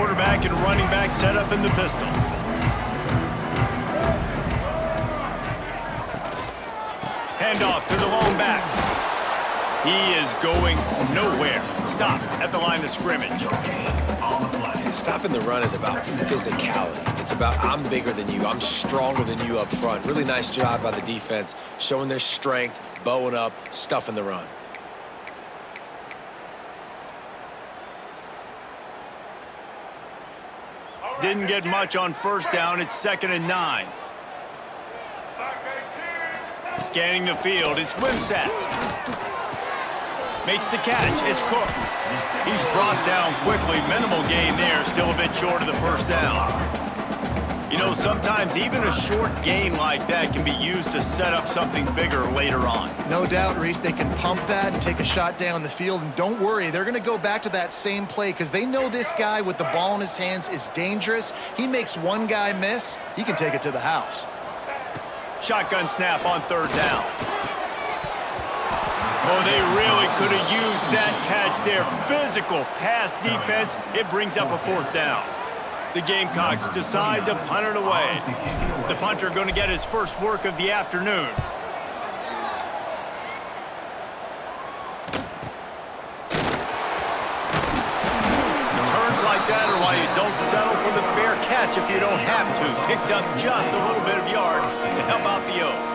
quarterback and running back set up in the pistol. Handoff to the lone back. He is going nowhere. Stop at the line of scrimmage. Stopping the run is about physicality. It's about I'm bigger than you. I'm stronger than you up front. Really nice job by the defense, showing their strength, bowing up, stuffing the run. Didn't get much on first down. It's 2nd and 9. Scanning the field. It's Wimsatt. Makes the catch. It's Cook. He's brought down quickly. Minimal gain there. Still a bit short of the first down. You know, sometimes even a short gain like that can be used to set up something bigger later on. No doubt, Reese, they can pump that and take a shot down the field. And don't worry, they're going to go back to that same play because they know this guy with the ball in his hands is dangerous. He makes one guy miss, he can take it to the house. Shotgun snap on 3rd down. Oh, they really could have used that catch there. Physical pass defense. It brings up a 4th down. The Gamecocks decide to punt it away. The punter going to get his first work of the afternoon. Returns like that are why you don't settle for the fair catch if you don't have to. Picks up just a little bit of yards to help out the O.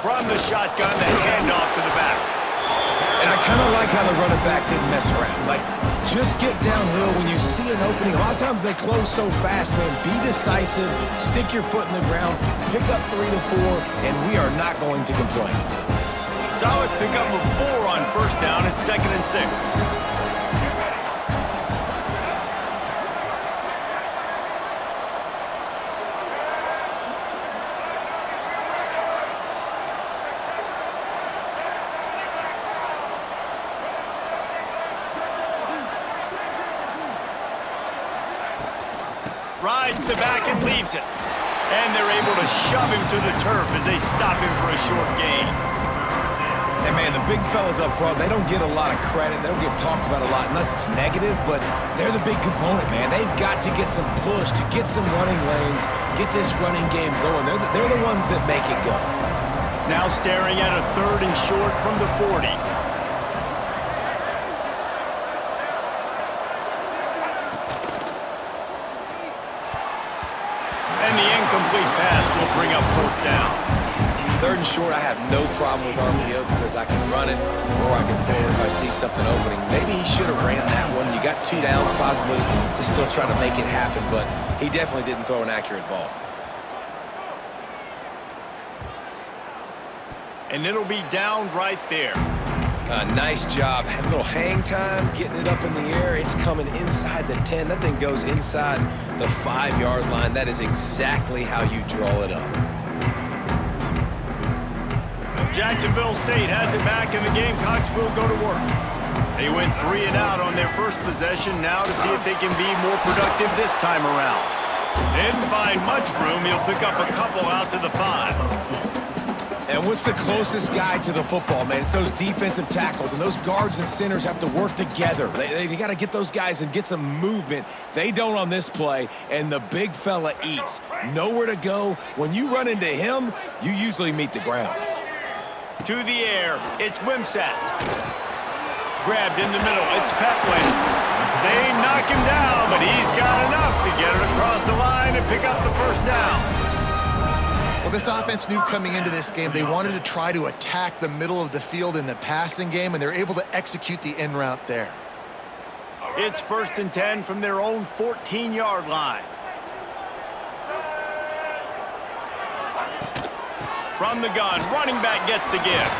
From the shotgun, the handoff to the back. And I kind of like how the running back didn't mess around. Like, just get downhill when you see an opening. A lot of times they close so fast, man. Be decisive, stick your foot in the ground, pick up 3 to 4, and we are not going to complain. Solid pickup of 4 on first down. It's 2nd and 6. Rides the back and leaves it. And they're able to shove him to the turf as they stop him for a short gain. And, man, the big fellas up front, they don't get a lot of credit. They don't get talked about a lot unless it's negative, but they're the big component, man. They've got to get some push, to get some running lanes, get this running game going. They're the ones that make it go. Now staring at a 3rd and short from the 40. And the incomplete pass will bring up 4th down. 3rd and short, I have no problem with RPO because I can run it or I can throw it if I see something opening. Maybe he should have ran that one. You got 2 downs possibly to still try to make it happen, but he definitely didn't throw an accurate ball. And it'll be down right there. Nice job. Had a little hang time, getting it up in the air. It's coming inside the 10. That thing goes inside the 5-yard line. That is exactly how you draw it up. Jacksonville State has it back, and the Gamecocks will go to work. They went 3 and out on their first possession. Now to see if they can be more productive this time around. Didn't find much room. He'll pick up a couple out to the 5. And what's the closest guy to the football, man? It's those defensive tackles, and those guards and centers have to work together. They got to get those guys and get some movement. They don't on this play, and the big fella eats. Nowhere to go. When you run into him, you usually meet the ground. To the air, it's Wimsatt. Grabbed in the middle, it's Peplin. They knock him down, but he's got enough to get it across the line and pick up the first down. Well, this offense knew coming into this game they wanted to try to attack the middle of the field in the passing game, and they're able to execute the in route there. It's 1st and 10 from their own 14-yard line. From the gun, running back gets the give.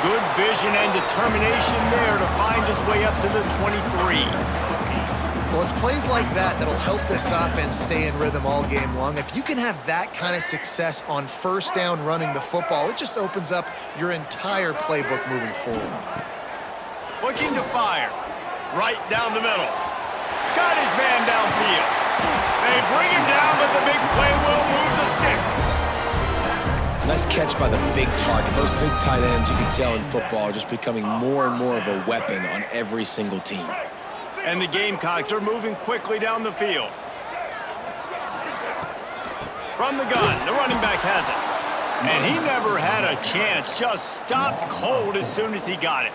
Good vision and determination there to find his way up to the 23. Well, it's plays like that that'll help this offense stay in rhythm all game long. If you can have that kind of success on first down running the football, it just opens up your entire playbook moving forward. Looking to fire. Right down the middle. Got his man downfield. They bring him down, but the big play will move the sticks. Nice catch by the big target. Those big tight ends, you can tell in football, are just becoming more and more of a weapon on every single team. And the Gamecocks are moving quickly down the field. From the gun, the running back has it. And he never had a chance, just stopped cold as soon as he got it.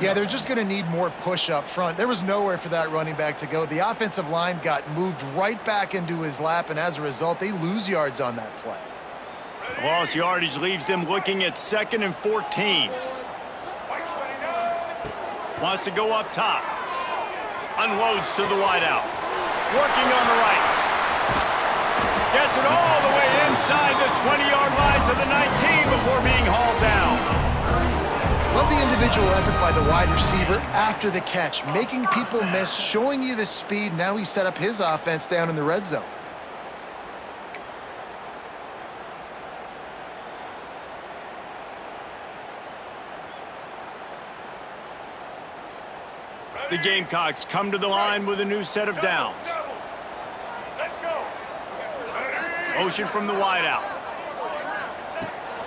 Yeah, they're just going to need more push up front. There was nowhere for that running back to go. The offensive line got moved right back into his lap, and as a result, they lose yards on that play. Lost yardage leaves them looking at 2nd and 14. Wants to go up top. Unloads to the wideout. Working on the right. Gets it all the way inside the 20-yard line to the 19 before being hauled down. Love the individual effort by the wide receiver after the catch, making people miss, showing you the speed. Now he set up his offense down in the red zone. The Gamecocks come to the line with a new set of downs. Motion from the wideout.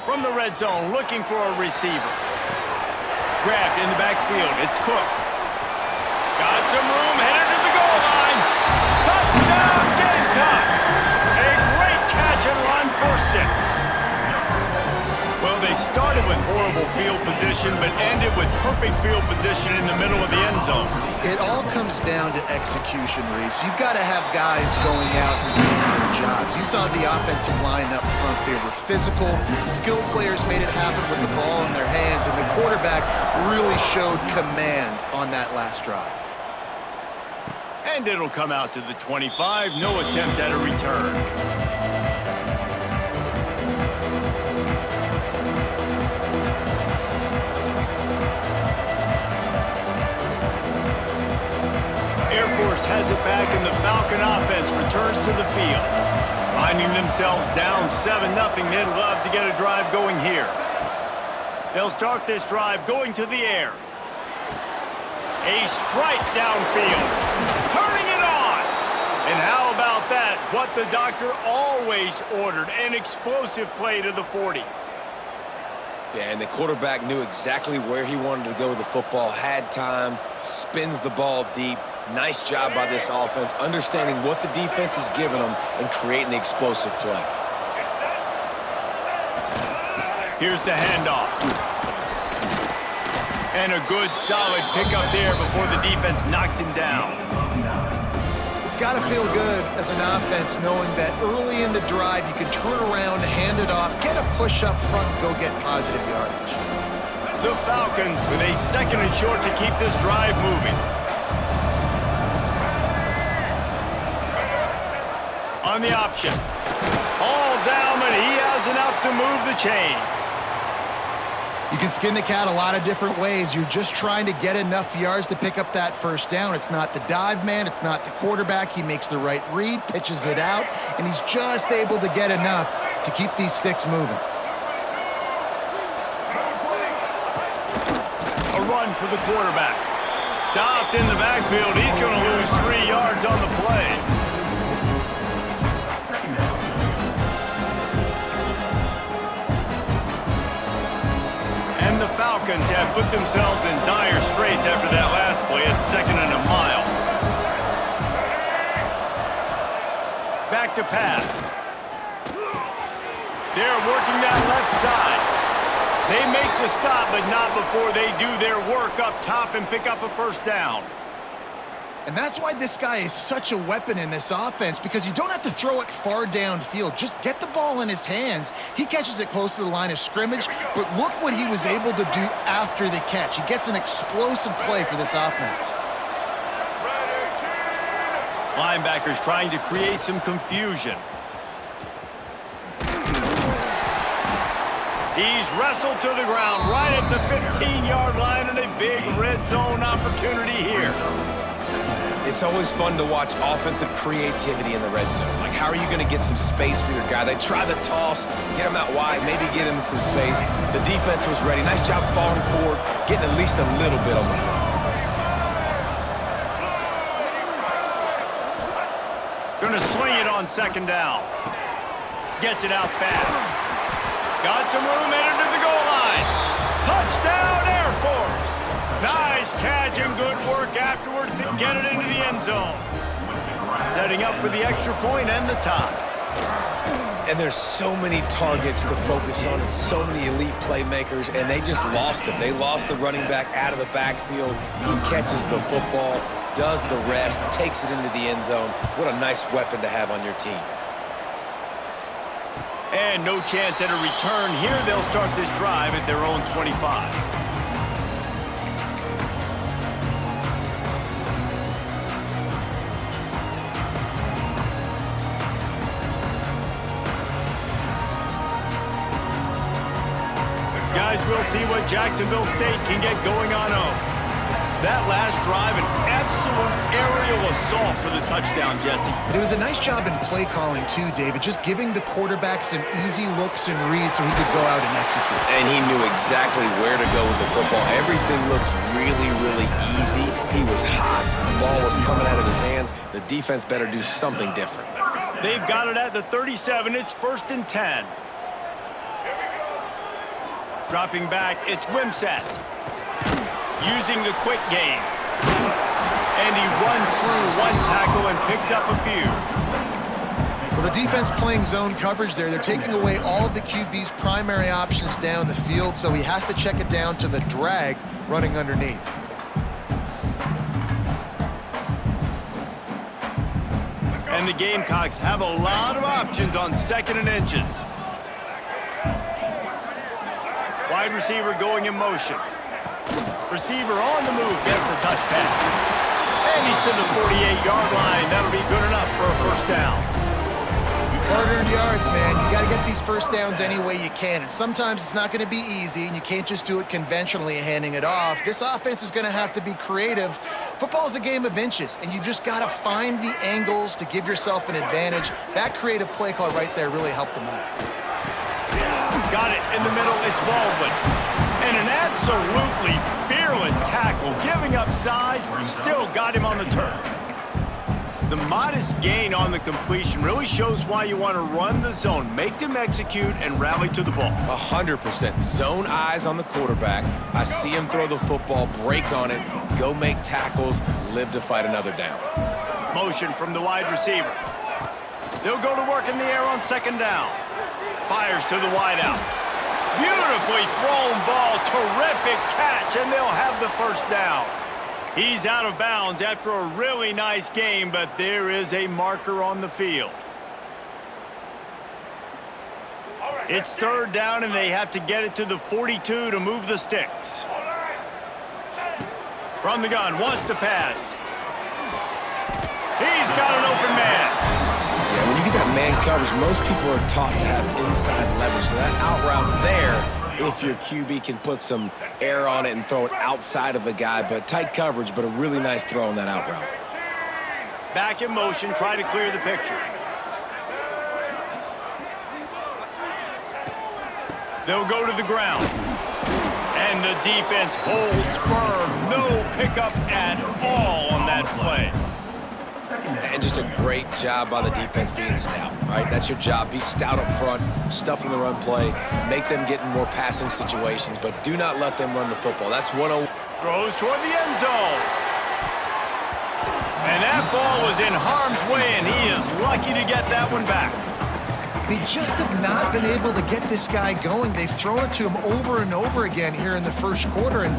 From the red zone, looking for a receiver. Grabbed in the backfield. It's Cook. Got some room, headed to the goal line. Touchdown, Gamecocks! A great catch and run for 6. Well, they started with horrible field position, but ended with perfect field position in the middle of the end zone. It all comes down to execution, Reese. You've got to have guys going out and doing their jobs. You saw the offensive line up front. They were physical. Skilled players made it happen with the ball in their hands, and the quarterback really showed command on that last drive. And it'll come out to the 25. No attempt at a return. Air Force has it back, and the Falcon offense returns to the field. Finding themselves down 7-0, they'd love to get a drive going here. They'll start this drive going to the air. A strike downfield. Turning it on! And how about that? What the doctor always ordered, an explosive play to the 40. Yeah, and the quarterback knew exactly where he wanted to go with the football, had time, spins the ball deep. Nice job by this offense, understanding what the defense is giving them and creating the explosive play. Here's the handoff. And a good, solid pickup there before the defense knocks him down. It's got to feel good as an offense knowing that early in the drive you can turn around, hand it off, get a push up front, and go get positive yardage. The Falcons with a 2nd and short to keep this drive moving. On the option. All down, but he has enough to move the chains. You can skin the cat a lot of different ways. You're just trying to get enough yards to pick up that first down. It's not the dive man. It's not the quarterback. He makes the right read, pitches it out, and he's just able to get enough to keep these sticks moving. A run for the quarterback. Stopped in the backfield. He's going to lose 3 yards on the play. And the Falcons have put themselves in dire straits after that last play at 2nd and a mile. Back to pass. They're working that left side. They make the stop, but not before they do their work up top and pick up a first down. And that's why this guy is such a weapon in this offense, because you don't have to throw it far downfield. Just get the ball in his hands. He catches it close to the line of scrimmage, but look what he was able to do after the catch. He gets an explosive play for this offense. Linebackers trying to create some confusion. He's wrestled to the ground right at the 15-yard line, and a big red zone opportunity here. It's always fun to watch offensive creativity in the red zone. Like, how are you going to get some space for your guy? They try the toss, get him out wide, maybe get him some space. The defense was ready. Nice job falling forward, getting at least a little bit on the play. Gonna sling it on second down. Gets it out fast. Got some room headed to the goal line. Touchdown, Air Force. Nice catch and good work afterwards to get it into the end zone. Setting up for the extra point and the tie. And there's so many targets to focus on and so many elite playmakers, and they just lost him. They lost the running back out of the backfield. He catches the football, does the rest, takes it into the end zone. What a nice weapon to have on your team. And no chance at a return here. They'll start this drive at their own 25. Guys, we'll see what Jacksonville State can get going on home. That last drive, an absolute aerial assault for the touchdown, Jesse. But it was a nice job in play calling too, David, just giving the quarterback some easy looks and reads so he could go out and execute. And he knew exactly where to go with the football. Everything looked really, really easy. He was hot. The ball was coming out of his hands. The defense better do something different. They've got it at the 37. It's 1st and 10. Dropping back, it's Wimsatt. Using the quick game. And he runs through one tackle and picks up a few. Well, the defense playing zone coverage there. They're taking away all of the QB's primary options down the field, so he has to check it down to the drag running underneath. And the Gamecocks have a lot of options on 2nd and inches. Wide receiver going in motion. Receiver on the move, gets the touch pass. And he's to the 48-yard line. That'll be good enough for a 1st down. Hard-earned yards, man. You got to get these 1st downs any way you can. And sometimes it's not going to be easy, and you can't just do it conventionally handing it off. This offense is going to have to be creative. Football is a game of inches, and you just got to find the angles to give yourself an advantage. That creative play call right there really helped them out. Got it in the middle, it's Baldwin. And an absolutely fearless tackle, giving up size, still got him on the turf. The modest gain on the completion really shows why you want to run the zone, make them execute, and rally to the ball. 100%. Zone eyes on the quarterback. I see him throw the football, break on it, go make tackles, live to fight another down. Motion from the wide receiver. They'll go to work in the air on 2nd down. Fires to the wideout. Beautifully thrown ball. Terrific catch, and they'll have the 1st down. He's out of bounds after a really nice game, but there is a marker on the field. It's 3rd down, and they have to get it to the 42 to move the sticks. From the gun, wants to pass. He's got an open man. Yeah, when you get that man coverage, most people are taught to have inside leverage. So that out route's there if your QB can put some air on it and throw it outside of the guy. But tight coverage, but a really nice throw on that out route. Back in motion, try to clear the picture. They'll go to the ground. And the defense holds firm. No pickup at all on that play. And just a great job by the defense being stout, all right? That's your job. Be stout up front, stuff in the run play, make them get in more passing situations, but do not let them run the football. That's 1-0. Throws toward the end zone. And that ball was in harm's way, and he is lucky to get that one back. They just have not been able to get this guy going. They've thrown it to him over and over again here in the 1st quarter, and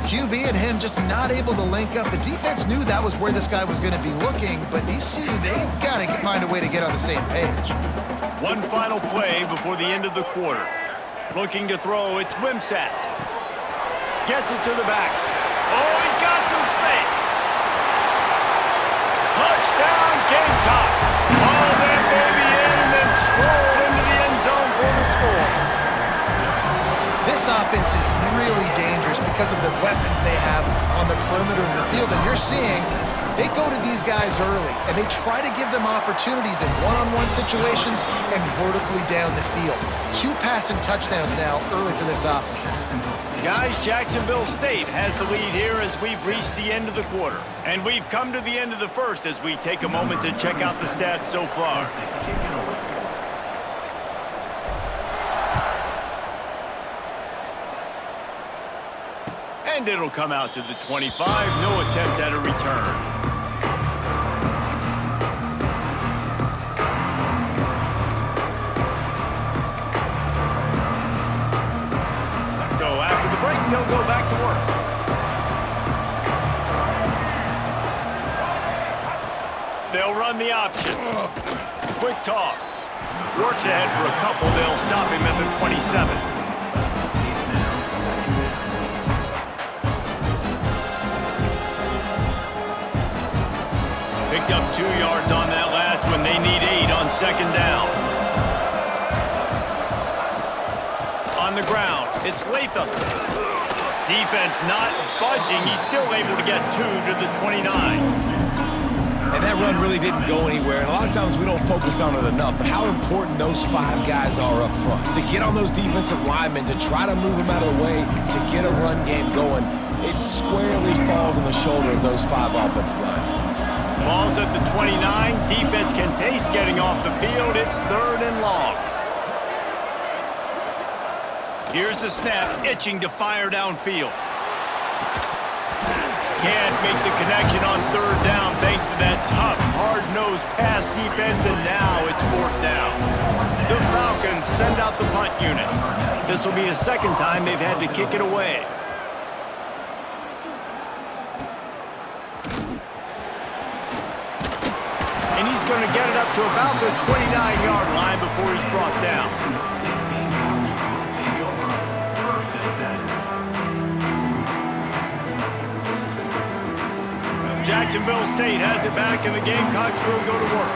QB and him just not able to link up. The defense knew that was where this guy was going to be looking, but these two, they've got to find a way to get on the same page. One final play before the end of the quarter. Looking to throw, it's Wimsatt. Gets it to the back. Oh, he's got some space. Touchdown, Gamecocks. All that baby in and then stroll into the end zone for the score. This offense is really dangerous because of the weapons they have on the perimeter of the field, and you're seeing They go to these guys early, and they try to give them opportunities in one-on-one situations and vertically down the field. 2 passing touchdowns now early for this offense. Guys, Jacksonville State has the lead here as we've reached the end of the quarter. And we've come to the end of the first as we take a moment to check out the stats so far. And it'll come out to the 25. No attempt at a return. So after the break, they'll go back to work. They'll run the option. Quick toss. Works ahead for a couple. They'll stop him at the 27. Picked up 2 yards on that last one. They need 8 on second down. On the ground, it's Latham. Defense not budging. He's still able to get 2 to the 29. And that run really didn't go anywhere. And a lot of times we don't focus on it enough, but how important those 5 guys are up front. To get on those defensive linemen, to try to move them out of the way, to get a run game going, it squarely falls on the shoulder of those 5 offensive linemen. Ball's at the 29. Defense can taste getting off the field. It's 3rd and long. Here's the snap, itching to fire downfield. Can't make the connection on 3rd down thanks to that tough, hard-nosed pass defense, and now it's 4th down. The Falcons send out the punt unit. This will be the 2nd time they've had to kick it away. And he's going to get it up to about the 29-yard line before he's brought down. Jacksonville State has it back, and the Gamecocks will go to work.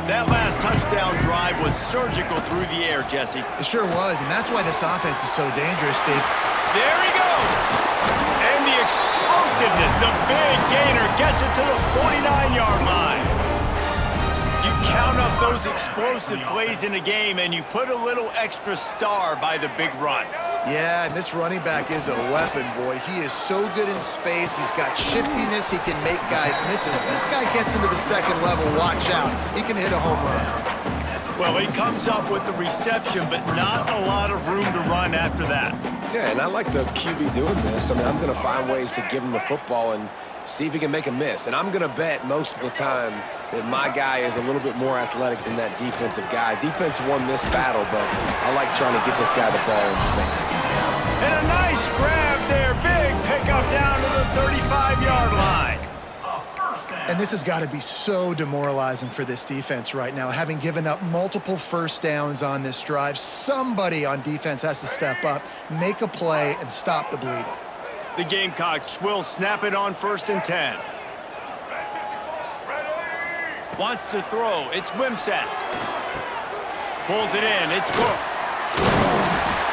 That last touchdown drive was surgical through the air, Jesse. It sure was, and that's why this offense is so dangerous, Steve. There he goes! And the explosiveness, the big gainer gets it to the 49-yard line. You count up those explosive plays in a game, and you put a little extra star by the big runs. Yeah, and this running back is a weapon, boy. He is so good in space. He's got shiftiness. He can make guys miss it. If this guy gets into the 2nd level, watch out. He can hit a home run. Well, he comes up with the reception, but not a lot of room to run after that. Yeah, and I like the QB doing this. I mean, I'm going to find ways to give him the football and see if he can make a miss. And I'm going to bet most of the time that my guy is a little bit more athletic than that defensive guy. Defense won this battle, but I like trying to get this guy the ball in space. And a nice grab there. Big pickup down to the 35-yard line. And this has got to be so demoralizing for this defense right now, having given up multiple 1st downs on this drive. Somebody on defense has to step up, make a play, and stop the bleeding. The Gamecocks will snap it on 1st and 10. Wants to throw. It's Wimsatt. Pulls it in. It's Cook.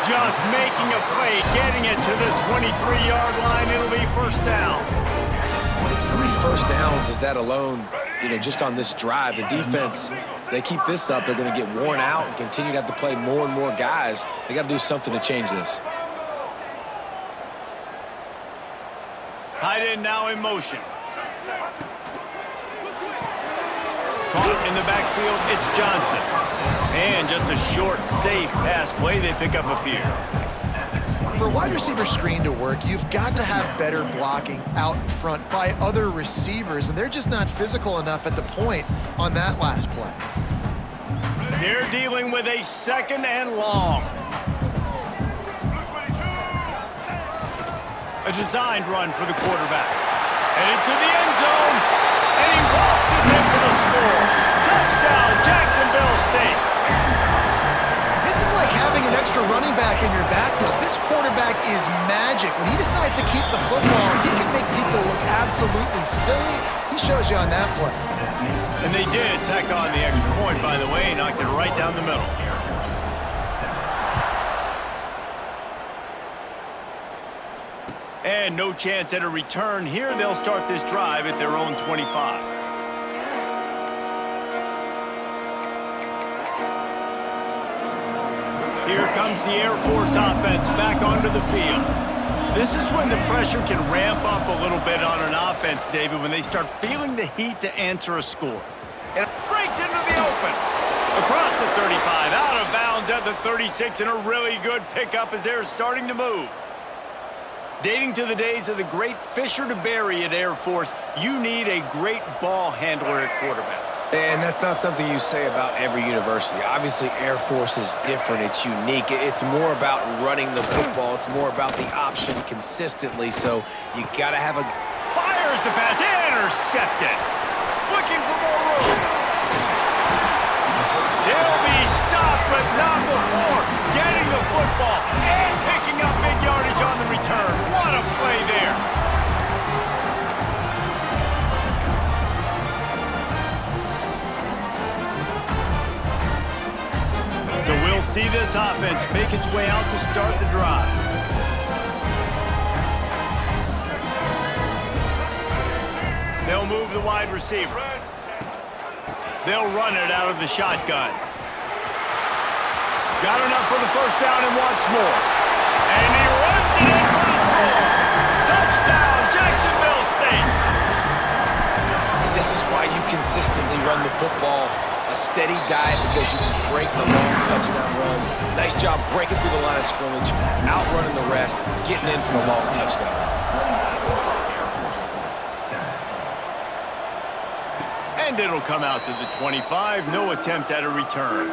Just making a play, getting it to the 23-yard line. It'll be 1st down. How many 1st downs is that alone, just on this drive? The defense, they keep this up, they're going to get worn out and continue to have to play more and more guys. They got to do something to change this. Tight end now in motion. Caught in the backfield, it's Johnson. And just a short, safe pass play. They pick up a few. For a wide receiver screen to work, you've got to have better blocking out in front by other receivers, and they're just not physical enough at the point on that last play. They're dealing with a 2nd and long. A designed run for the quarterback. Headed to the end zone, and he waltzes in for the score. Touchdown, Jacksonville State. This is like having an extra running back in your backfield. This quarterback is magic. When he decides to keep the football, he can make people look absolutely silly. He shows you on that play. And they did tack on the extra point, by the way, knocked it right down the middle. And no chance at a return here. They'll start this drive at their own 25. Here comes the Air Force offense back onto the field. This is when the pressure can ramp up a little bit on an offense, David, when they start feeling the heat to answer a score. And it breaks into the open. Across the 35, out of bounds at the 36, and a really good pickup as they're starting to move. Dating to the days of the great Fisher to Berry at Air Force, you need a great ball handler at quarterback. And that's not something you say about every university. Obviously, Air Force is different. It's unique. It's more about running the football. It's more about the option consistently. So you got to have a... Fires the pass. Intercepted. Looking for more room. He'll be stopped, but not before getting the football and picking up big yardage on the return. What a play there. So we'll see this offense make its way out to start the drive. They'll move the wide receiver. They'll run it out of the shotgun. Got enough for the first down and wants more. And he runs it in for the score. Touchdown, Jacksonville State. And this is why you consistently run the football. A steady diet because you can break the long touchdown runs. Nice job breaking through the line of scrimmage, outrunning the rest, getting in for the long touchdown run. And it'll come out to the 25. No attempt at a return.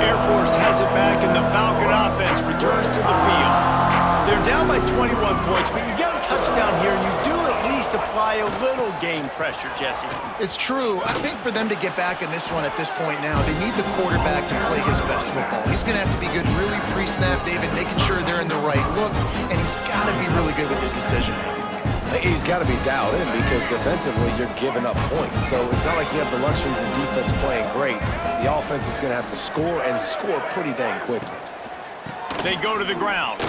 Air Force has it back, and the Falcon offense returns to the field. They're down by 21 points, but you get a touchdown here, and you do at least apply a little game pressure, Jesse. It's true. I think for them to get back in this one at this point now, they need the quarterback to play his best football. He's going to have to be good really pre-snap, David, making sure they're in the right looks, and he's got to be really good with his decision-making. He's got to be dialed in because defensively you're giving up points. So it's not like you have the luxury of the defense playing great. The offense is going to have to score and score pretty dang quickly. They go to the ground.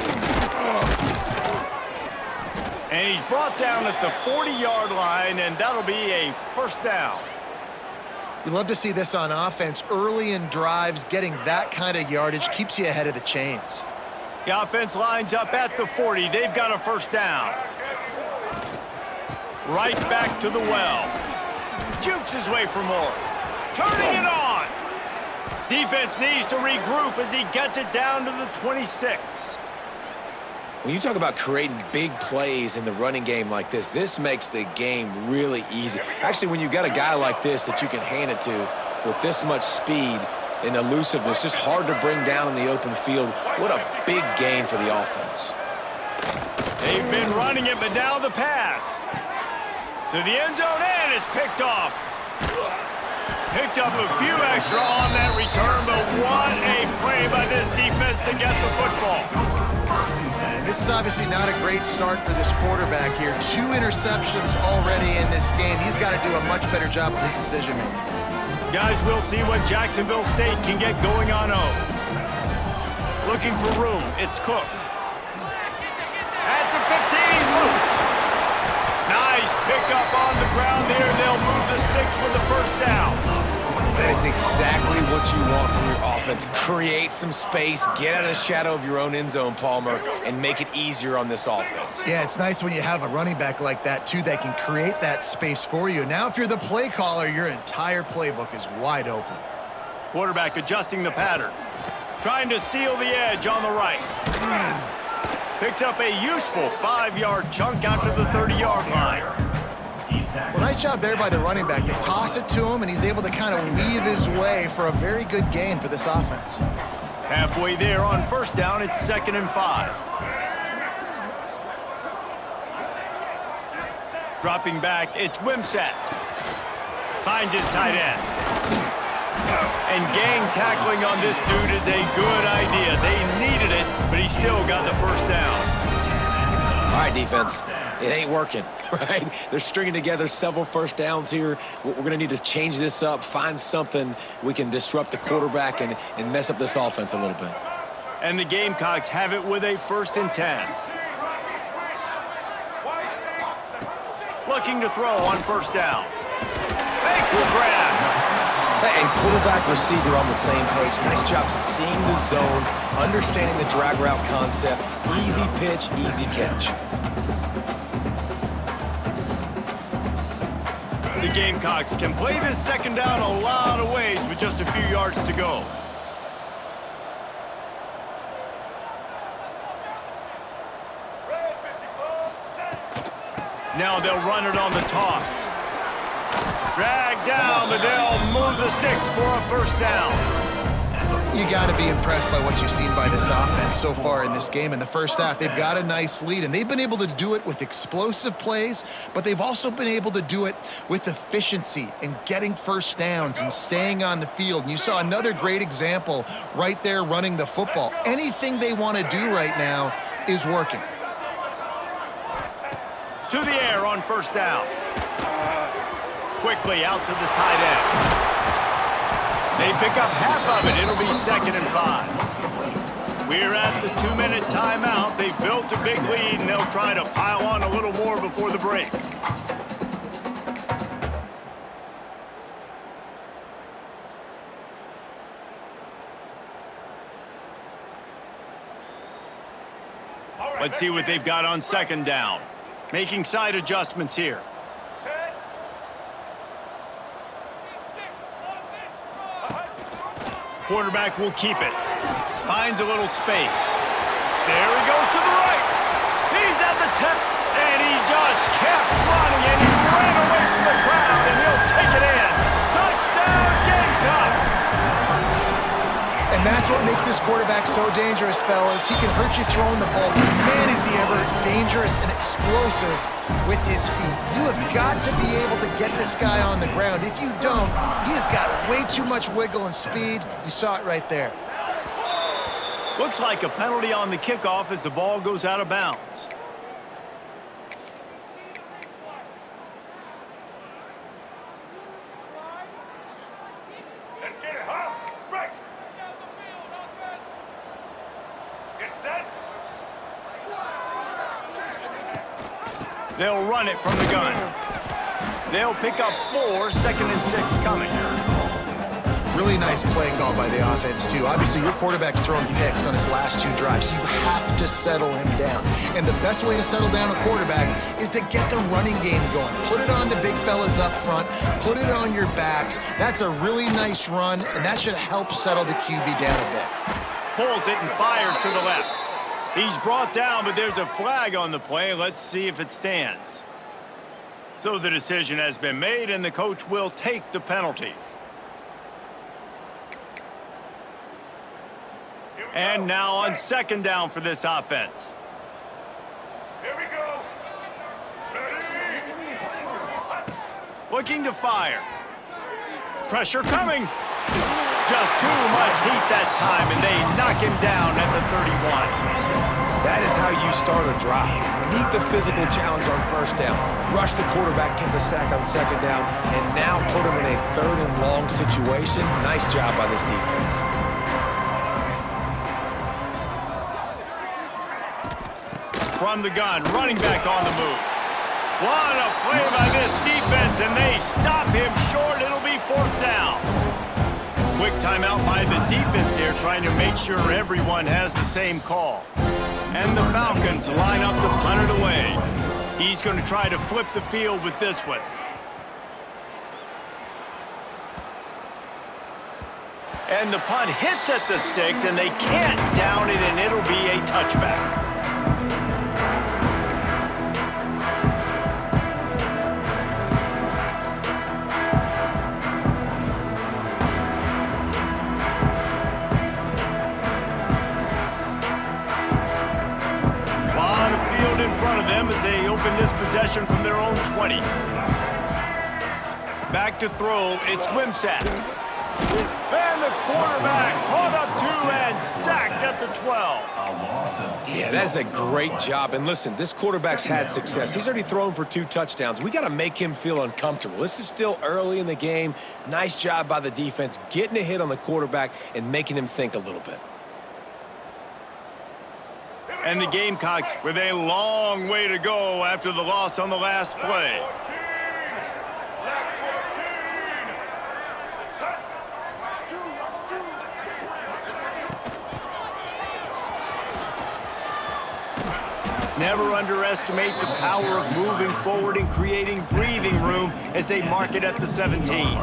And he's brought down at the 40-yard line, and that'll be a first down. You love to see this on offense. Early in drives, getting that kind of yardage keeps you ahead of the chains. The offense lines up at the 40. They've got a first down. Right back to the well. Jukes his way for more. Turning it on. Defense needs to regroup as he gets it down to the 26. When you talk about creating big plays in the running game like this, this makes the game really easy. Actually, when you've got a guy like this that you can hand it to with this much speed and elusiveness, just hard to bring down in the open field, what a big game for the offense. They've been running it, but now the pass. To the end zone, and it's picked off. Picked up a few extra on that return, but what a play by this defense to get the football. This is obviously not a great start for this quarterback here. 2 interceptions already in this game. He's got to do a much better job with his decision-making. Guys, we'll see what Jacksonville State can get going on O. Looking for room. It's Cook. At the 15, he's loose. Nice pickup on the ground there. They'll move the sticks for the first down. That is exactly what you want from your offense. Create some space, get out of the shadow of your own end zone, Palmer, and make it easier on this offense. Yeah, it's nice when you have a running back like that, too, that can create that space for you. Now, if you're the play caller, your entire playbook is wide open. Quarterback adjusting the pattern. Trying to seal the edge on the right. Picks up a useful 5-yard chunk out to the 30-yard line. Well, nice job there by the running back. They toss it to him, and he's able to kind of weave his way for a very good gain for this offense. Halfway there on first down, it's 2nd and 5. Dropping back, it's Wimsatt. Finds his tight end. And gang tackling on this dude is a good idea. They needed it, but he still got the first down. All right, defense. It ain't working, right? They're stringing together several first downs here. We're going to need to change this up, find something we can disrupt the quarterback and mess up this offense a little bit. And the Gamecocks have it with a 1st and 10. Looking to throw on 1st down. Makes the grab. And quarterback, receiver on the same page. Nice job seeing the zone, understanding the drag route concept. Easy pitch, easy catch. The Gamecocks can play this 2nd down a lot of ways with just a few yards to go. Now they'll run it on the toss. Drag down, but they'll move the sticks for a 1st down. You got to be impressed by what you've seen by this offense so far in this game. In the first half, they've got a nice lead, and they've been able to do it with explosive plays, but they've also been able to do it with efficiency and getting 1st downs and staying on the field. And you saw another great example right there running the football. Anything they want to do right now is working. To the air on 1st down. Quickly out to the tight end. They pick up half of it. It'll be 2nd and 5. We're at the 2-minute timeout. They've built a big lead, and they'll try to pile on a little more before the break. Let's see what they've got on 2nd down. Making side adjustments here. Quarterback will keep it. Finds a little space. There he goes to the right. He's at the tip, and he just kept running, and he ran away from the crowd, and he'll take it in. Touchdown, Gamecocks! And that's what makes this quarterback so dangerous, fellas. He can hurt you throwing the ball, but man, is he ever dangerous and explosive with his feet. You have got to be able to get this guy on the ground. If you don't, he has got way too much wiggle and speed. You saw it right there. Looks like a penalty on the kickoff as the ball goes out of bounds. They'll run it from the gun. They'll pick up 4, 2nd and 6 coming. Really nice play call by the offense, too. Obviously, your quarterback's throwing picks on his last 2 drives, so you have to settle him down. And the best way to settle down a quarterback is to get the running game going. Put it on the big fellas up front. Put it on your backs. That's a really nice run, and that should help settle the QB down a bit. Pulls it and fires to the left. He's brought down, but there's a flag on the play. Let's see if it stands. So the decision has been made, and the coach will take the penalty. And now on 2nd down for this offense. Here we go. Ready? Looking to fire. Pressure coming. Just too much heat that time, and they knock him down at the 31. That is how you start a drive. Meet the physical challenge on 1st down. Rush the quarterback, get the sack on 2nd down, and now put him in a 3rd and long situation. Nice job by this defense. From the gun, running back on the move. What a play by this defense, and they stop him short. It'll be 4th down. Quick timeout by the defense here, trying to make sure everyone has the same call. And the Falcons line up to punt it away. He's going to try to flip the field with this one. And the punt hits at the 6, and they can't down it, and it'll be a touchback. In front of them as they open this possession from their own 20. Back to throw, it's Wimsatt. And the quarterback caught up to and sacked at at the 12. Yeah, that is a great job. And listen, this quarterback's had success. He's already thrown for 2 touchdowns. We got to make him feel uncomfortable. This is still early in the game. Nice job by the defense, getting a hit on the quarterback and making him think a little bit. And the Gamecocks with a long way to go after the loss on the last play. Never underestimate the power of moving forward and creating breathing room as they mark it at the 17.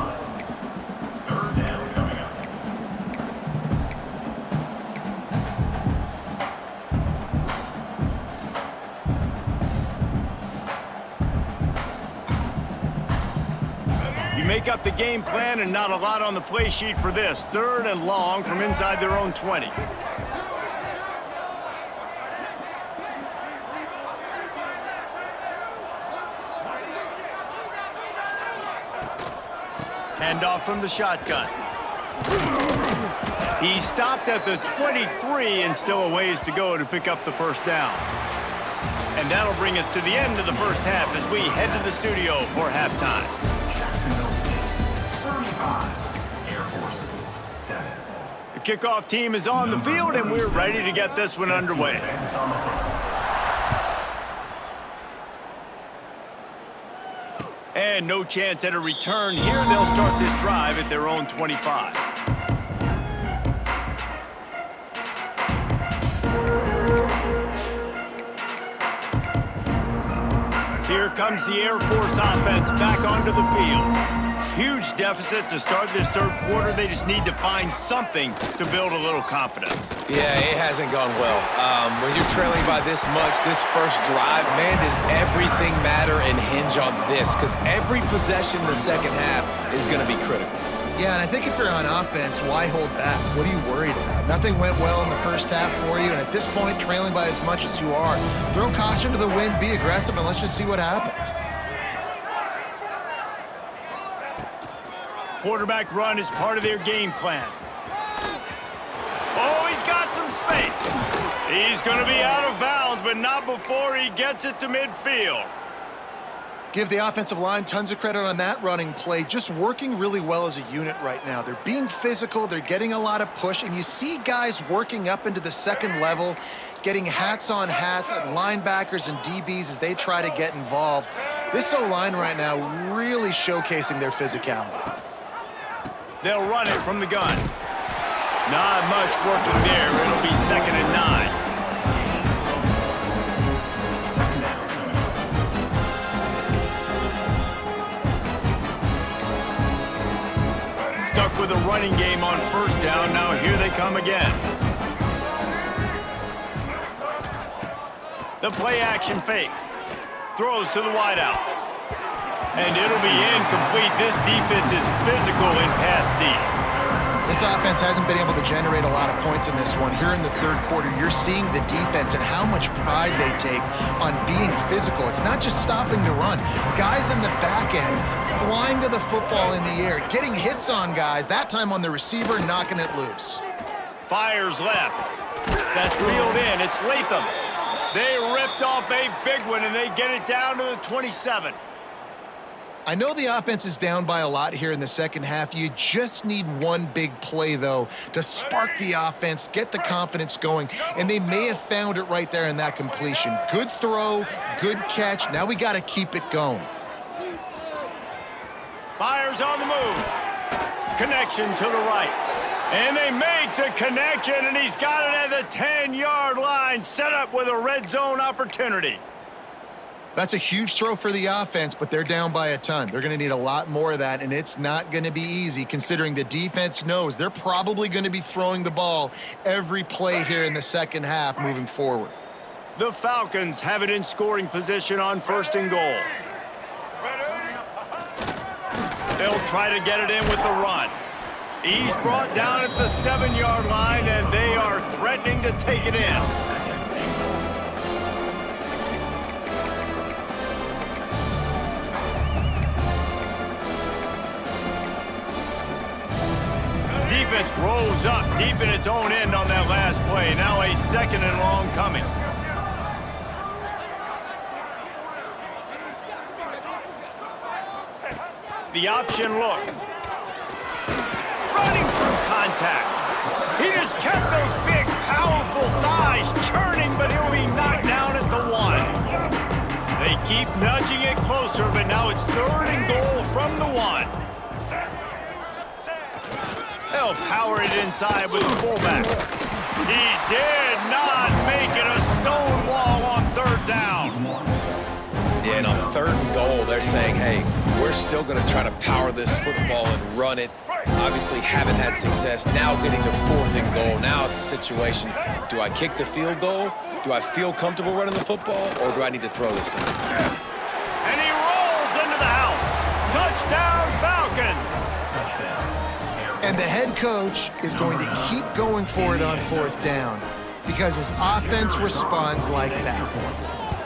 You make up the game plan and not a lot on the play sheet for this. 3rd and long from inside their own 20. Handoff from the shotgun. He stopped at the 23 and still a ways to go to pick up the first down. And that'll bring us to the end of the first half as we head to the studio for halftime. The kickoff team is on the field and we're ready to get this one underway. And no chance at a return here. They'll start this drive at their own 25. Here comes the Air Force offense back onto the field. Huge deficit to start this 3rd quarter. They just need to find something to build a little confidence. Yeah, it hasn't gone well. When you're trailing by this much, this first drive, man, does everything matter and hinge on this? Because every possession in the second half is going to be critical. Yeah, and I think if you're on offense, why hold back? What are you worried about? Nothing went well in the first half for you, and at this point, trailing by as much as you are, throw caution to the wind, be aggressive, and let's just see what happens. Quarterback run is part of their game plan. Oh, he's got some space. He's going to be out of bounds, but not before he gets it to midfield. Give the offensive line tons of credit on that running play. Just working really well as a unit right now. They're being physical. They're getting a lot of push. And you see guys working up into the 2nd level, getting hats on hats at linebackers and DBs as they try to get involved. This O-line right now really showcasing their physicality. They'll run it from the gun. Not much working there. It'll be 2nd and 9. Stuck with a running game on 1st down. Now here they come again. The play action fake. Throws to the wideout. And it'll be incomplete. This defense is physical in pass deep. This offense hasn't been able to generate a lot of points in this one. Here in the 3rd quarter, you're seeing the defense and how much pride they take on being physical. It's not just stopping to run. Guys in the back end flying to the football in the air, getting hits on guys, that time on the receiver, knocking it loose. Fires left. That's reeled in. It's Latham. They ripped off a big one, and they get it down to the 27. I know the offense is down by a lot here in the second half. You just need one big play, though, to spark the offense, get the confidence going, and they may have found it right there in that completion. Good throw, good catch. Now we got to keep it going. Fires on the move. Connection to the right. And they make the connection, and he's got it at the 10-yard line, set up with a red zone opportunity. That's a huge throw for the offense, but they're down by a ton. They're going to need a lot more of that, and it's not going to be easy considering the defense knows they're probably going to be throwing the ball every play here in the second half moving forward. The Falcons have it in scoring position on 1st and goal. They'll try to get it in with the run. He's brought down at the 7-yard line, and they are threatening to take it in. defense rose up deep in its own end on that last play. Now a 2nd and long coming. The option look. Running through contact. He just kept those big, powerful thighs churning, but he'll be knocked down at the 1. They keep nudging it closer, but now it's 3rd and goal from the 1. They'll power it inside with the fullback. He did not make it a stone wall on 3rd down. Yeah, and on 3rd and goal, they're saying, hey, we're still going to try to power this football and run it. Obviously haven't had success. Now getting to 4th and goal. Now it's a situation, do I kick the field goal? Do I feel comfortable running the football, or do I need to throw this thing? And he rolls into the house. Touchdown, Falcons. And the head coach is going to keep going for it on 4th down because his offense responds like that.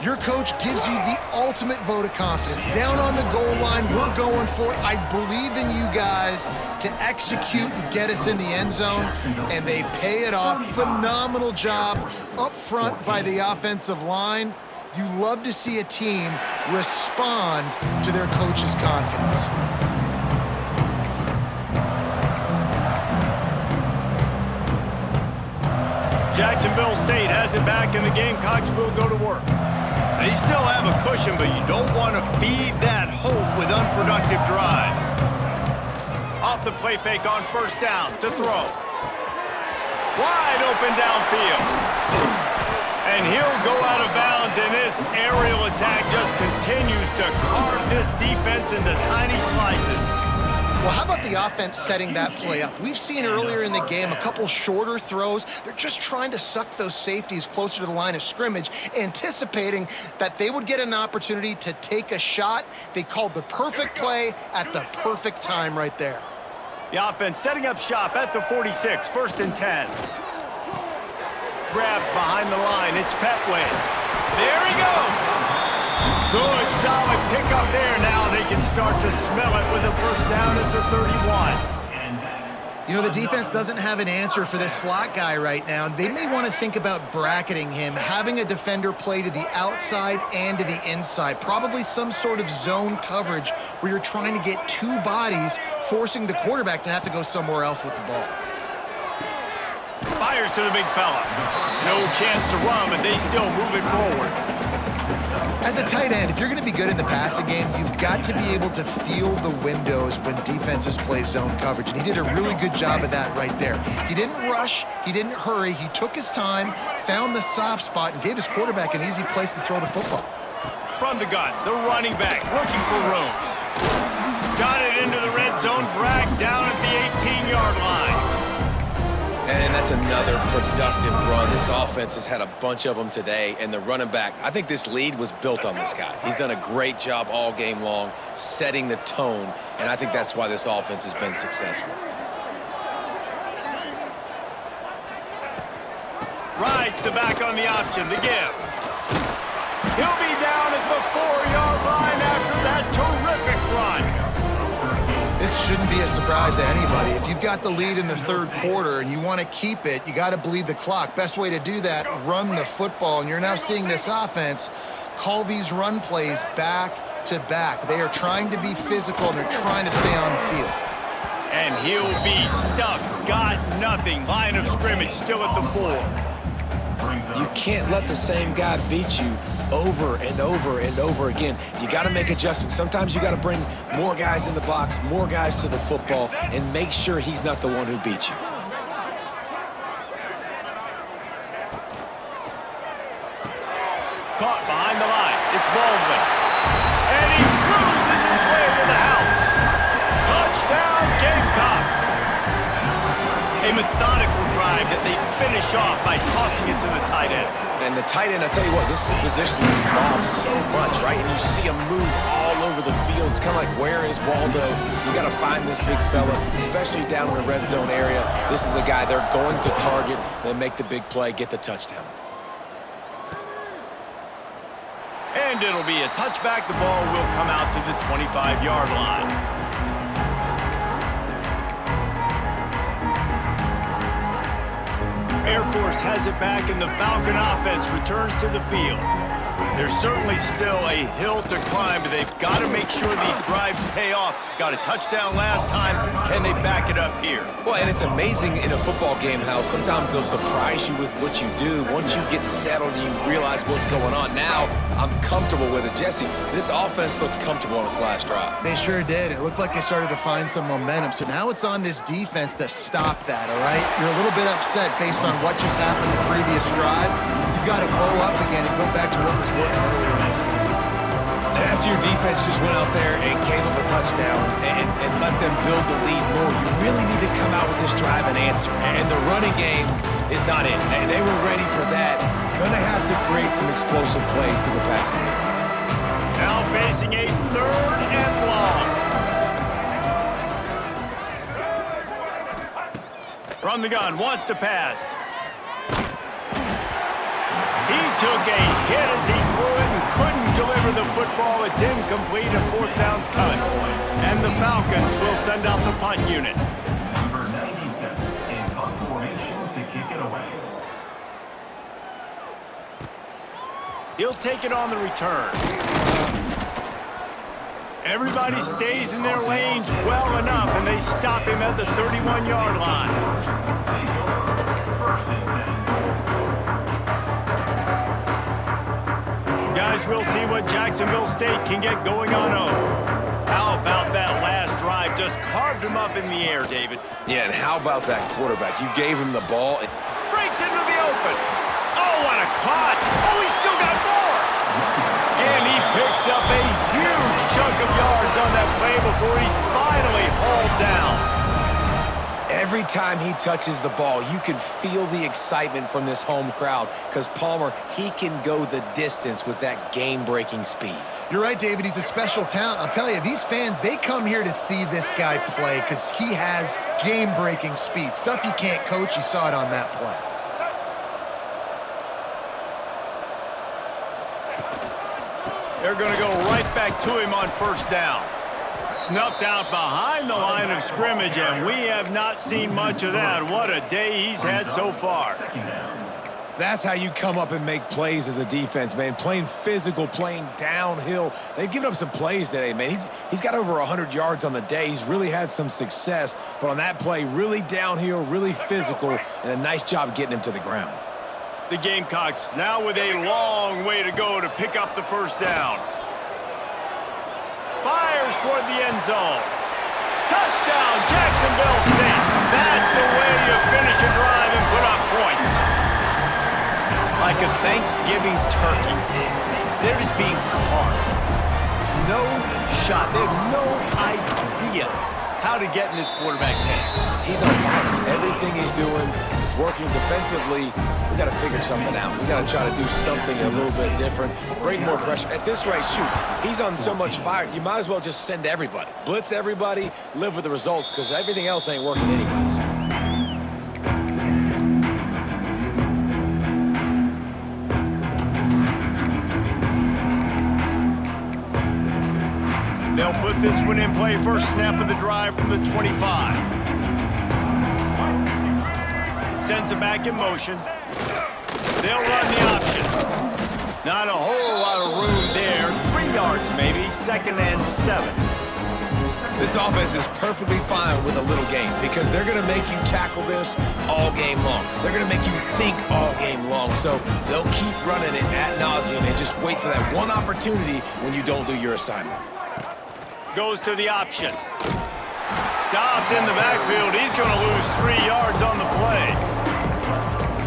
Your coach gives you the ultimate vote of confidence. Down on the goal line, we're going for it. I believe in you guys to execute and get us in the end zone, and they pay it off. Phenomenal job up front by the offensive line. You love to see a team respond to their coach's confidence. Jacksonville State has it back, and the Gamecocks will go to work. They still have a cushion, but you don't want to feed that hope with unproductive drives. Off the play fake on 1st down to throw. Wide open downfield. And he'll go out of bounds, and this aerial attack just continues to carve this defense into tiny slices. Well, how about the offense setting that play up? We've seen earlier in the game a couple shorter throws. They're just trying to suck those safeties closer to the line of scrimmage, anticipating that they would get an opportunity to take a shot. They called the perfect play at the perfect time right there. The offense setting up shop at the 46, 1st and 10. Grab behind the line, it's Petway. There he goes. Good, solid pickup there. Now they can start to smell it with a 1st down at the 31. You know, the defense doesn't have an answer for this slot guy right now. They may want to think about bracketing him, having a defender play to the outside and to the inside. Probably some sort of zone coverage where you're trying to get 2 bodies, forcing the quarterback to have to go somewhere else with the ball. Fires to the big fella. No chance to run, but they still move it forward. As a tight end, if you're going to be good in the passing game, you've got to be able to feel the windows when defenses play zone coverage, and he did a really good job of that right there. He didn't rush, he didn't hurry, he took his time, found the soft spot, and gave his quarterback an easy place to throw the football. From the gun, the running back looking for room. Got it into the red zone, dragged down at the 18-yard line. And that's another productive run. This offense has had a bunch of them today, and the running back, I think this lead was built on this guy. He's done a great job all game long, setting the tone, and I think that's why this offense has been successful. Rides the back on the option, the give. He'll be down at the 4-yard line after that terrific run. This shouldn't be a surprise to anybody. If you've got the lead in the 3rd quarter and you want to keep it, you got to bleed the clock. Best way to do that, run the football. And you're now seeing this offense call these run plays back to back. They are trying to be physical, and they're trying to stay on the field. And he'll be stuck. Got nothing. Line of scrimmage still at the 4. You can't let the same guy beat you over and over and over again. You got to make adjustments. Sometimes you got to bring more guys in the box, more guys to the football, and make sure he's not the one who beat you. Caught behind the line. It's Baldwin. And he cruises his way to the house. Touchdown, Gamecocks. A methodical drive that they finish off by tossing it to the tight end. And the tight end, I tell you what, this is a position that's evolved so much, right? And you see him move all over the field. It's kind of like, where is Waldo? You got to find this big fella, especially down in the red zone area. This is the guy they're going to target and make the big play, get the touchdown. And it'll be a touchback. The ball will come out to the 25-yard line. Air Force has it back, and the Falcon offense returns to the field. There's certainly still a hill to climb, but they've got to make sure these drives pay off. Got a touchdown last time. Can they back it up here? Well, and it's amazing in a football game how sometimes they'll surprise you with what you do. Once you get settled and you realize what's going on. Now, I'm comfortable with it. Jesse, this offense looked comfortable on its last drive. They sure did. It looked like they started to find some momentum. So now it's on this defense to stop that, all right? You're a little bit upset based on what just happened the previous drive. You've got to bow up again and go back to what was working earlier in this game. And after your defense just went out there and gave them a touchdown and let them build the lead more, you really need to come out with this drive and answer. And the running game is not it. And they were ready for that. Gonna have to create some explosive plays through the passing game. Now facing a 3rd and long. From the gun, wants to pass. He took a hit as he threw it and couldn't deliver the football. It's incomplete, and 4th down's cut. And the Falcons will send out the punt unit. Number 97 in punt formation to kick it away. He'll take it on the return. Everybody stays in their lanes well enough, and they stop him at the 31-yard line. First and 10. Guys, we'll see what Jacksonville State can get going on home. How about that last drive? Just carved him up in the air, David. Yeah, and how about that quarterback? You gave him the ball. Breaks into the open. Oh, what a caught. Oh, he's still got more. And he picks up a huge chunk of yards on that play before he's finally hauled down. Every time he touches the ball, you can feel the excitement from this home crowd because Palmer, he can go the distance with that game-breaking speed. You're right, David. He's a special talent. I'll tell you, these fans, they come here to see this guy play because he has game-breaking speed. Stuff you can't coach. You saw it on that play. They're going to go right back to him on 1st down. Snuffed out behind the line of scrimmage, and we have not seen much of that. What a day he's had so far. That's how you come up and make plays as a defense, man. Playing physical, playing downhill. They've given up some plays today, man. He's got over 100 yards on the day. He's really had some success. But on that play, really downhill, really physical, and a nice job getting him to the ground. The Gamecocks now with a long way to go to pick up the 1st down. Fires toward the end zone. Touchdown, Jacksonville State. That's the way you finish a drive and put up points. Like a Thanksgiving turkey. They're just being carved. No shot. They have no idea how to get in this quarterback's head. He's on fire. Everything he's doing is working defensively. We got to figure something out. We got to try to do something a little bit different. Bring more pressure. At this rate, shoot, he's on so much fire. You might as well just send everybody. Blitz everybody, live with the results, because everything else ain't working anyways. They'll put this one in play. First snap of the drive from the 25. Sends it back in motion. They'll run the option. Not a whole lot of room there. 3 yards maybe. 2nd and 7. This offense is perfectly fine with a little game because they're going to make you tackle this all game long. They're going to make you think all game long. So they'll keep running it ad nauseum and just wait for that one opportunity when you don't do your assignment. Goes to the option. Stopped in the backfield. He's going to lose 3 yards on the play.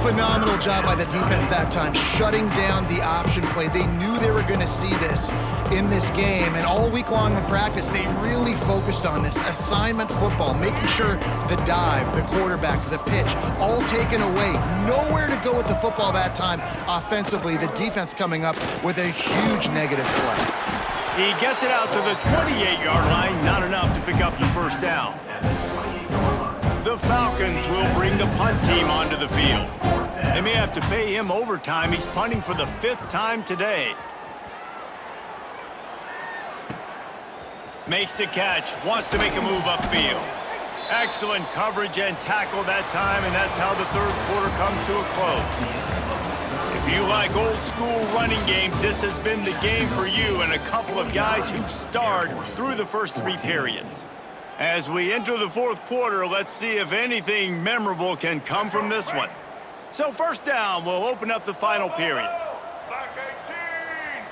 Phenomenal job by the defense that time, shutting down the option play. They knew they were going to see this in this game, and all week long in practice, they really focused on this assignment football, making sure the dive, the quarterback, the pitch, all taken away. Nowhere to go with the football that time offensively. The defense coming up with a huge negative play. He gets it out to the 28-yard line, not enough to pick up the 1st down. The Falcons will bring the punt team onto the field. They may have to pay him overtime. He's punting for the 5th time today. Makes the catch, wants to make a move upfield. Excellent coverage and tackle that time, and that's how the third quarter comes to a close. If you like old school running games, this has been the game for you and a couple of guys who've starred through the first 3 periods. As we enter the fourth quarter, let's see if anything memorable can come from this one. So first down, we'll open up the final period. Black 18!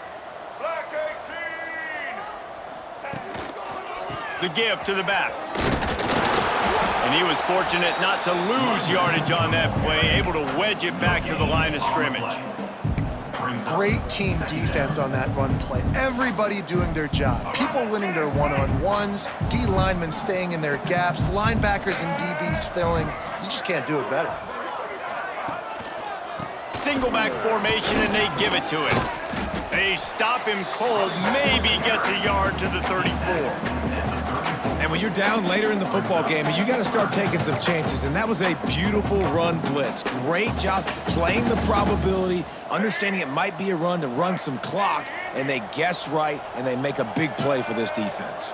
Black 18! The give to the back. And he was fortunate not to lose yardage on that play, able to wedge it back to the line of scrimmage. Great team defense on that run play. Everybody doing their job. People winning their one-on-ones, D linemen staying in their gaps, linebackers and DBs filling. You just can't do it better. Single back formation, and they give it to him. They stop him cold, maybe gets a yard to the 34. And when you're down later in the football game, you got to start taking some chances, and that was a beautiful run blitz. Great job playing the probability, understanding it might be a run to run some clock, and they guess right, and they make a big play for this defense.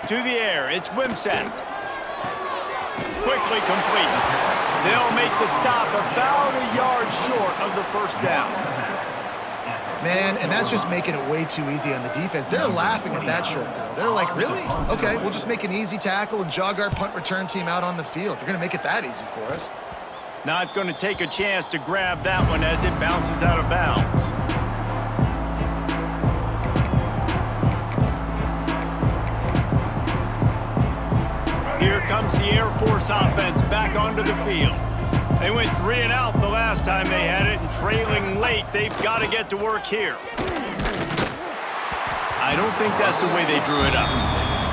To the air, it's Wimsatt. Quickly complete. They'll make the stop about a yard short of the first down. Man, and that's just making it way too easy on the defense. They're laughing at that short down. They're like, really? Okay, we'll just make an easy tackle and jog our punt return team out on the field. You're going to make it that easy for us. Not going to take a chance to grab that one as it bounces out of bounds. Here comes the Air Force offense back onto the field. They went 3 and out the last time they had it, and trailing late, they've got to get to work here. I don't think that's the way they drew it up.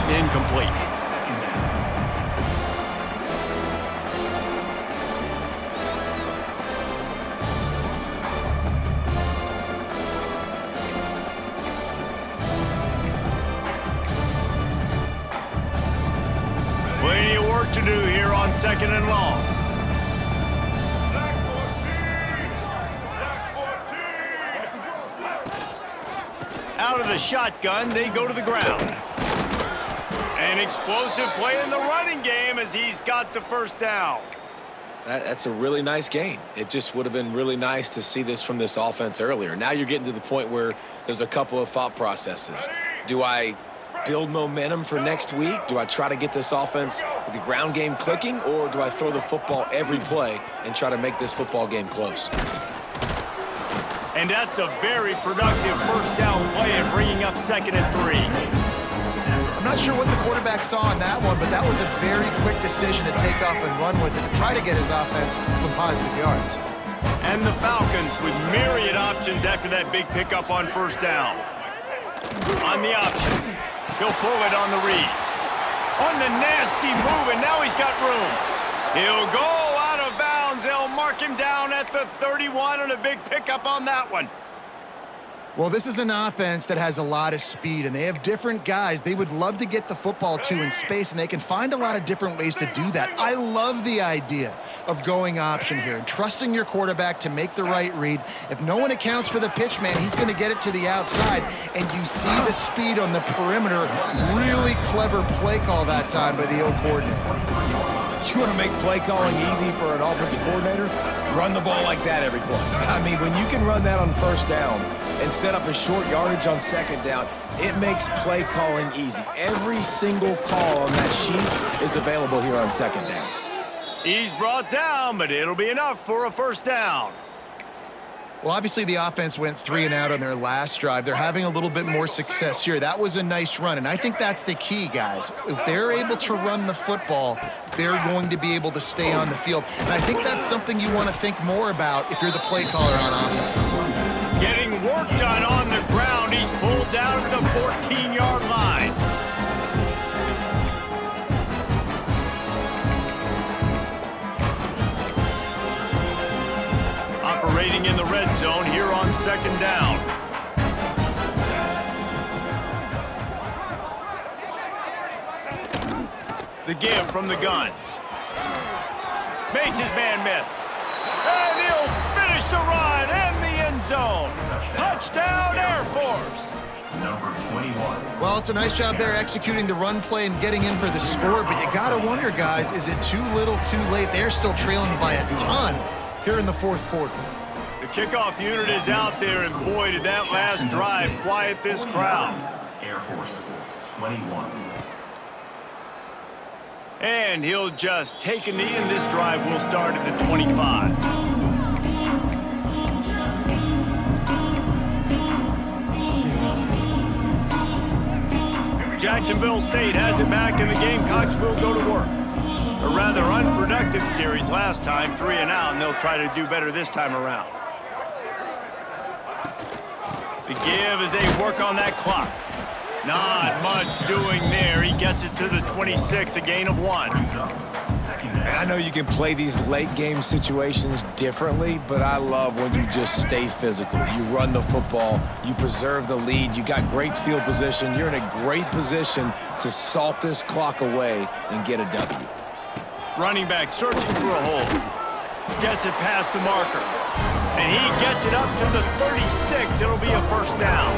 Incomplete. Plenty of work to do here on 2nd and long. Out of the shotgun, they go to the ground. An explosive play in the running game as he's got the first down. That's a really nice gain. It just would have been really nice to see this from this offense earlier. Now you're getting to the point where there's a couple of thought processes. Do I build momentum for next week? Do I try to get this offense, the ground game clicking, or do I throw the football every play and try to make this football game close? And that's a very productive first down play and bringing up 2nd and 3. I'm not sure what the quarterback saw on that one, but that was a very quick decision to take off and run with it to try to get his offense some positive yards. And the Falcons with myriad options after that big pickup on first down. On the option, he'll pull it on the read. On the nasty move, and now he's got room. He'll go out of bounds. They'll mark him down at the 31 and a big pickup on that one. Well, this is an offense that has a lot of speed, and they have different guys they would love to get the football to in space, and they can find a lot of different ways to do that. I love the idea of going option here and trusting your quarterback to make the right read. If no one accounts for the pitch man, he's going to get it to the outside, and you see the speed on the perimeter. Really clever play call that time by the O coordinator. You want to make play calling easy for an offensive coordinator? Run the ball like that every play. I mean, when you can run that on first down and set up a short yardage on 2nd down, it makes play calling easy. Every single call on that sheet is available here on 2nd down. He's brought down, but it'll be enough for a first down. Well, obviously the offense went 3 and out on their last drive. They're having a little bit more success here. That was a nice run, and I think that's the key, guys. If they're able to run the football, they're going to be able to stay on the field. And I think that's something you want to think more about if you're the play caller on offense. Getting work done on the ground. He's pulled down at the 14-yard line. Operating in the red zone here on 2nd down. The give from the gun. Makes his man miss. And he'll finish the run in the end zone. Touchdown, Air Force. number 21. Well, it's a nice job there executing the run play and getting in for the score, but you got to wonder, guys, is it too little too late? They're still trailing by a ton here in the fourth quarter. The kickoff unit is out there, and boy, did that last drive quiet this crowd. Air Force 21. And he'll just take a knee, and this drive will start at the 25. Jacksonville State has it back, and the Gamecocks will go to work. A rather unproductive series last time, 3 and out, and they'll try to do better this time around. The give as they work on that clock. Not much doing there. He gets it to the 26, a gain of 1. And I know you can play these late game situations differently, but I love when you just stay physical. You run the football, you preserve the lead, you got great field position, you're in a great position to salt this clock away and get a W. Running back searching for a hole. Gets it past the marker. And he gets it up to the 36. It'll be a first down.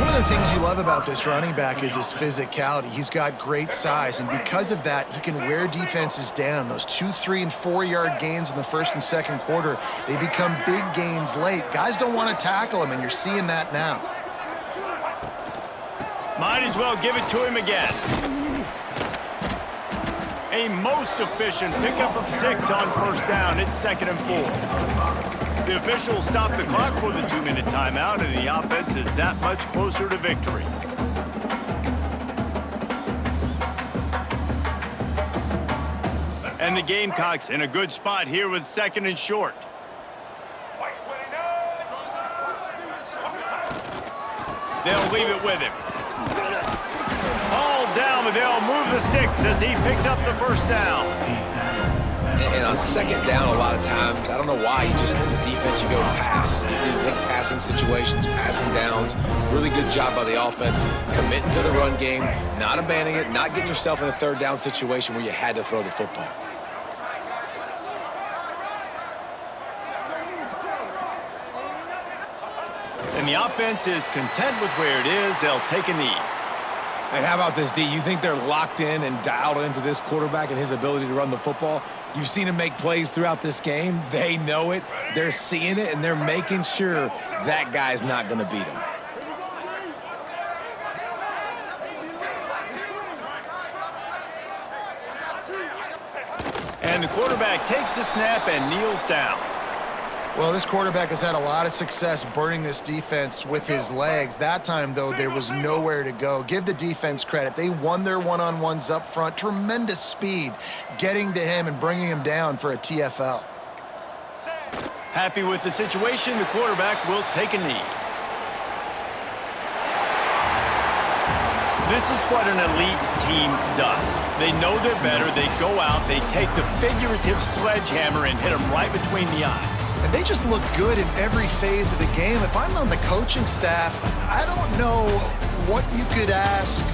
One of the things you love about this running back is his physicality. He's got great size, and because of that, he can wear defenses down. Those 2, 3, and 4-yard gains in the first and second quarter, they become big gains late. Guys don't want to tackle him, and you're seeing that now. Might as well give it to him again. A most efficient pickup of 6 on first down. It's 2nd and 4. The officials stop the clock for the 2-minute timeout, and the offense is that much closer to victory. And the Gamecocks in a good spot here with 2nd and short. They'll leave it with him. Ball down, but they'll move the sticks as he picks up the first down. And on second down, a lot of times, I don't know why, you just, as a defense, you go pass. You think passing situations, passing downs. Really good job by the offense, committing to the run game, not abandoning it, not getting yourself in a third down situation where you had to throw the football. And the offense is content with where it is. They'll take a knee. And how about this, D? You think they're locked in and dialed into this quarterback and his ability to run the football? You've seen him make plays throughout this game. They know it. They're seeing it, and they're making sure that guy's not going to beat him. And the quarterback takes the snap and kneels down. Well, this quarterback has had a lot of success burning this defense with his legs. That time, though, there was nowhere to go. Give the defense credit. They won their one-on-ones up front. Tremendous speed getting to him and bringing him down for a TFL. Happy with the situation, the quarterback will take a knee. This is what an elite team does. They know they're better. They go out, they take the figurative sledgehammer and hit them right between the eyes. And they just look good in every phase of the game. If I'm on the coaching staff, I don't know what you could ask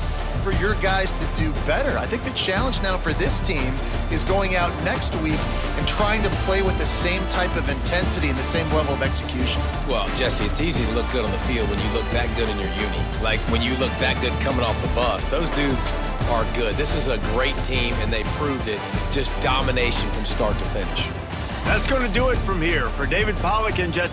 for your guys to do better. I think the challenge now for this team is going out next week and trying to play with the same type of intensity and the same level of execution. Well, Jesse, it's easy to look good on the field when you look that good in your uni. Like when you look that good coming off the bus. Those dudes are good. This is a great team, and they proved it. Just domination from start to finish. That's going to do it from here. For David Pollack and Jesse